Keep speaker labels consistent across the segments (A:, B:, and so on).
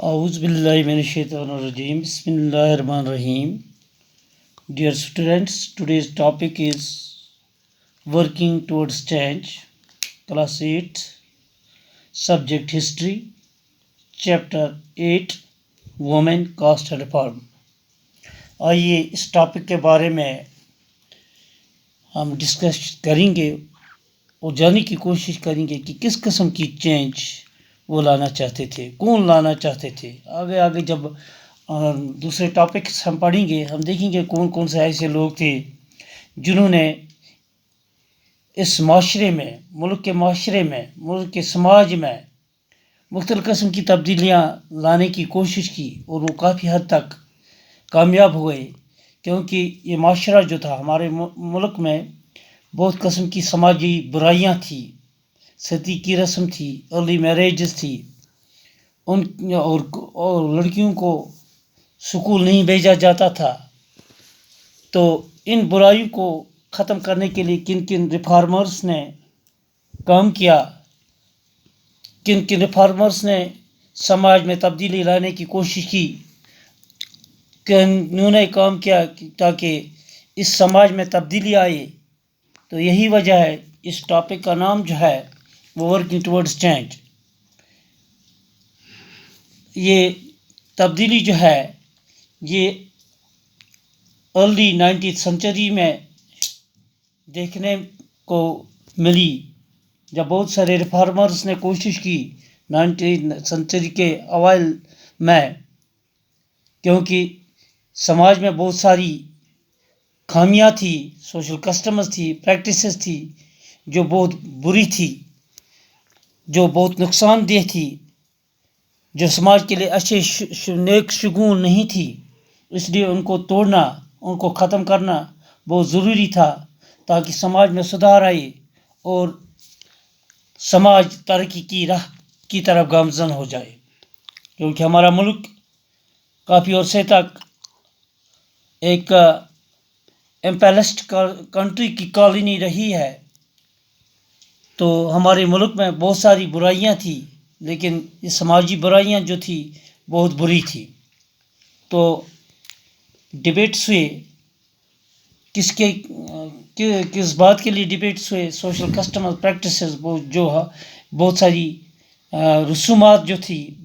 A: A'udhu billahi minash shaitanir rajim. Bismillahir rahmanir rahim. Dear students, today's topic is working towards change. Class 8, subject history, chapter 8, women, caste and reform. आइए इस topic के बारे में हम discuss करेंगे और जानने की कोशिश करेंगे कि किस किस्म की चेंज वो लाना चाहते थे, कौन लाना चाहते थे। आगे आगे जब दूसरे टॉपिक्स हम पढ़ेंगे हम देखेंगे कौन कौन से ऐसे लोग थे जिन्होंने इस माशरे में, मुल्क के माशरे में, मुल्क के समाज में मुख्तलिफ़ किस्म की तब्दीलियाँ लाने की कोशिश की और वो काफ़ी हद तक कामयाब हुए, क्योंकि ये माशरा जो था हमारे मुल्क में बहुत किस्म की समाजी बुराइयाँ थी, सती की रस्म थी, अर्ली मैरिजेस थी, उन और लड़कियों को स्कूल नहीं भेजा जाता था। तो इन बुराइयों को ख़त्म करने के लिए किन किन रिफॉर्मर्स ने काम किया, किन किन रिफॉर्मर्स ने समाज में तब्दीली लाने की कोशिश की, उन्होंने काम किया ताकि इस समाज में तब्दीली आए। तो यही वजह है इस टॉपिक का नाम जो है वो वर्किंग टुवर्ड्स चेंज। ये तब्दीली जो है ये अर्ली 19th सेंचुरी में देखने को मिली, जब बहुत सारे रिफॉर्मर्स ने कोशिश की 19th सेंचुरी के अवाइल में, क्योंकि समाज में बहुत सारी खामियां थी, सोशल कस्टम्स थी, प्रैक्टिसेस थी जो बहुत बुरी थी, जो बहुत नुकसानदेह थी, जो समाज के लिए अच्छे नेक शगुन नहीं थी। इसलिए उनको तोड़ना, उनको ख़त्म करना बहुत ज़रूरी था ताकि समाज में सुधार आए और समाज तरक्की की राह की तरफ गामज़न हो जाए। क्योंकि हमारा मुल्क काफ़ी अरसे तक एक एम्पेलिस्ट कंट्री की कॉलोनी रही है, तो हमारे मुल्क में बहुत सारी बुराइयां थी, लेकिन ये समाजी बुराइयां जो थी बहुत बुरी थी। तो डिबेट्स हुए, किस बात के लिए डिबेट्स हुए? सोशल कस्टम और प्रैक्टिसेस, बहुत सारी रसूमात जो थी,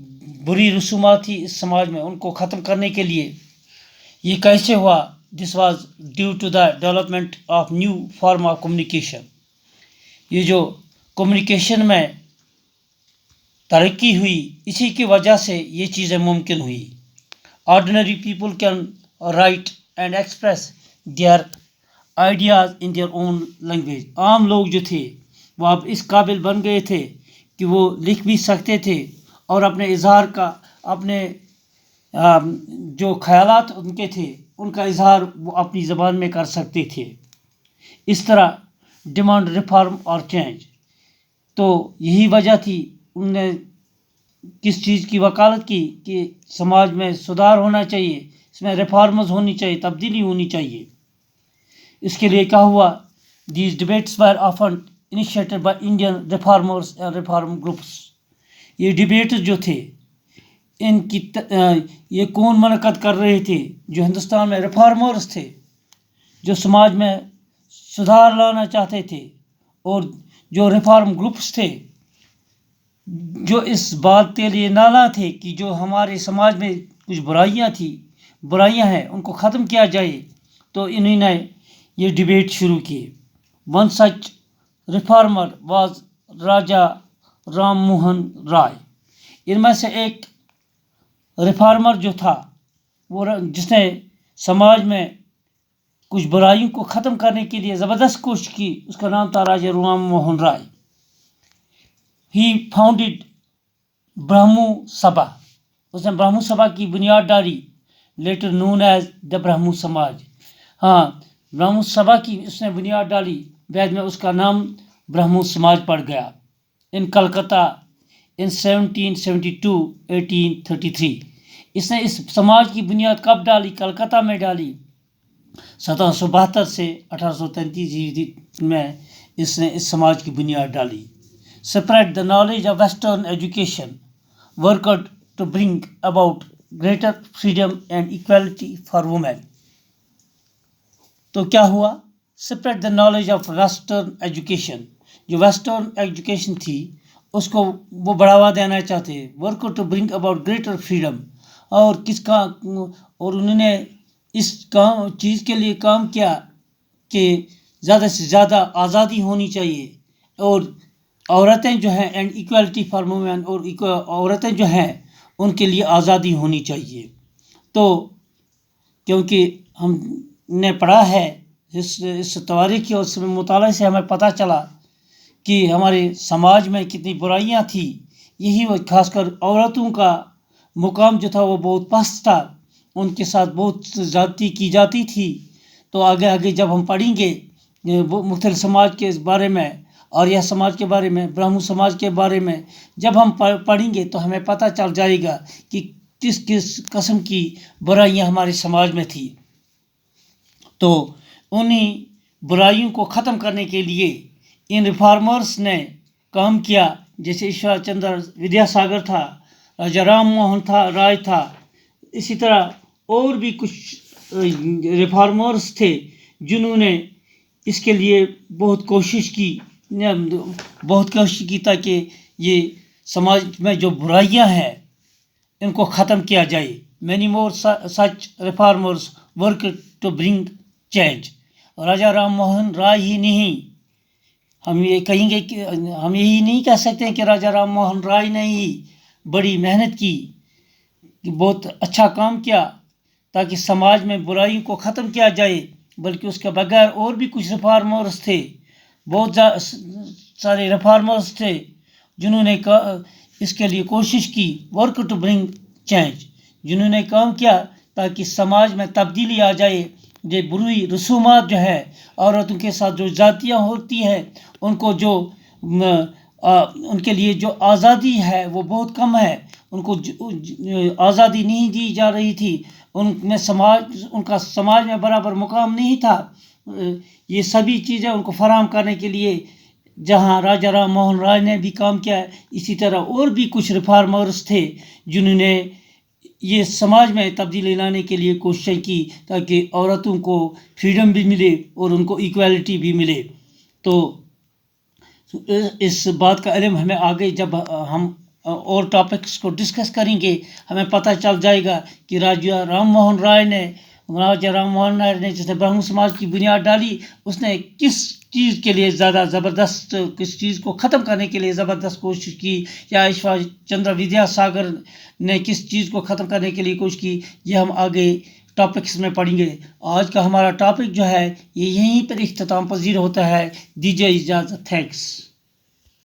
A: बुरी रसूमात थी इस समाज में, उनको ख़त्म करने के लिए ये कैसे हुआ? This was due to the development of new form of communication. ये जो कम्युनिकेशन में तरक्की हुई, इसी की वजह से ये चीज़ें मुमकिन हुई। Ordinary people can write and express their ideas in their own language. आम लोग जो थे वो अब इस काबिल बन गए थे कि वो लिख भी सकते थे और अपने इजहार का, अपने जो ख्यालात उनके थे उनका इजहार वो अपनी ज़बान में कर सकते थे। इस तरह डिमांड रिफॉर्म और चेंज। तो यही वजह थी उनने किस चीज़ की वकालत की कि समाज में सुधार होना चाहिए, इसमें रिफॉर्म्स होनी चाहिए, तब्दीली होनी चाहिए। इसके लिए क्या हुआ? These debates were often initiated by Indian reformers and reform groups. ये डिबेट्स जो थे इनकी ये कौन मुनक़्क़द कर रहे थे? जो हिंदुस्तान में रिफॉर्मर्स थे, जो समाज में सुधार लाना चाहते थे, और जो रिफॉर्म ग्रुप्स थे जो इस बात के लिए नाला थे कि जो हमारे समाज में कुछ बुराइयां हैं उनको ख़त्म किया जाए। तो इन्होंने ये डिबेट शुरू किए। वन सच रिफॉर्मर वाज राजा राम मोहन राय। इनमें से एक रिफॉर्मर जो था वो, जिसने समाज में कुछ बुराइयों को ख़त्म करने के लिए ज़बरदस्त कोशिश की, उसका नाम था राजा राम मोहन राय। He founded Brahmo Sabha. उसने ब्राह्मो सभा की बुनियाद डाली, later known as the Brahmo Samaj. हाँ, ब्राह्मो सभा की उसने बुनियाद डाली, बाद में उसका नाम ब्राह्मो समाज पड़ गया। इन कलकत्ता इन 1772-1833। इसने इस समाज की बुनियाद कब डाली? कलकत्ता में डाली। 1772 से 1833 में इसने इस समाज की बुनियाद डाली। Spread the knowledge of Western education, worked to bring about greater freedom and equality for women. तो क्या हुआ? Spread the knowledge of western education. जो western education थी उसको वो बढ़ावा देना चाहते हैं. Work to bring about greater freedom. और किसका और उन्होंने इस काम चीज़ के लिए काम किया कि ज़्यादा से ज़्यादा आज़ादी होनी चाहिए और औरतें जो हैं एंड इक्वालिटी फॉर वुमेन और औरतें जो हैं उनके लिए आज़ादी होनी चाहिए. तो क्योंकि हमने पढ़ा है इस तवारीख और इस मुताले से हमें पता चला कि हमारे समाज में कितनी बुराइयां थी. यही वो खासकर औरतों का मुकाम जो था वो बहुत पस्त था, उनके साथ बहुत ज़्यादती की जाती थी. तो आगे आगे जब हम पढ़ेंगे वो मुख्तलिफ समाज के बारे में, आर्य समाज के बारे में, ब्राह्मण समाज के बारे में जब हम पढ़ेंगे तो हमें पता चल जाएगा कि किस किस किस्म की बुराइयां हमारे समाज में थी. तो उन्हीं बुराइयों को ख़त्म करने के लिए इन रिफॉर्मर्स ने काम किया. जैसे ईश्वर चंद्र विद्यासागर था, राजा राम मोहन राय था, इसी तरह और भी कुछ रिफॉर्मर्स थे जिन्होंने इसके लिए बहुत कोशिश की ताकि ये समाज में जो बुराइयां हैं इनको ख़त्म किया जाए. Many more such reformers work to bring change. Raja Ram Mohan Roy ही नहीं, हम ये कहेंगे कि हम यही नहीं कह सकते कि राजा राम मोहन राय ने ही बड़ी मेहनत की, बहुत अच्छा काम किया ताकि समाज में बुराइयों को ख़त्म किया जाए, बल्कि उसके बगैर और भी कुछ रिफॉर्मर्स थे. बहुत सारे रिफॉर्मर्स थे जिन्होंने इसके लिए कोशिश की. वर्क टू ब्रिंग चेंज, जिन्होंने काम किया ताकि समाज में तब्दीली आ जाए. ये बुरी रसूमात जो है औरतों के साथ जो जातियाँ होती हैं उनको जो उनके लिए जो आज़ादी है वो बहुत कम है, उनको आज़ादी नहीं दी जा रही थी, उनका समाज में बराबर मुकाम नहीं था. ये सभी चीज़ें उनको फराहम करने के लिए जहाँ राजा राम मोहन राय ने भी काम किया, इसी तरह और भी कुछ रिफॉर्मर्स थे जिन्होंने ये समाज में तब्दीली लाने के लिए कोशिश की ताकि औरतों को फ्रीडम भी मिले और उनको इक्वालिटी भी मिले. तो इस बात का इल्म हमें आगे जब हम और टॉपिक्स को डिस्कस करेंगे हमें पता चल जाएगा कि राजा राम मोहन राय ने जिसने ब्राह्मण समाज की बुनियाद डाली, उसने किस चीज़ के लिए ज़्यादा ज़बरदस्त, किस चीज़ को ख़त्म करने के लिए ज़बरदस्त कोशिश की, या ईश्वर चंद्र विद्यासागर ने किस चीज़ को ख़त्म करने के लिए कोशिश की, ये हम आगे टॉपिक्स में पढ़ेंगे. आज का हमारा टॉपिक जो है ये यहीं पर इख्तिताम पजीर होता है. दीजिए इजाज़त. थैंक्स.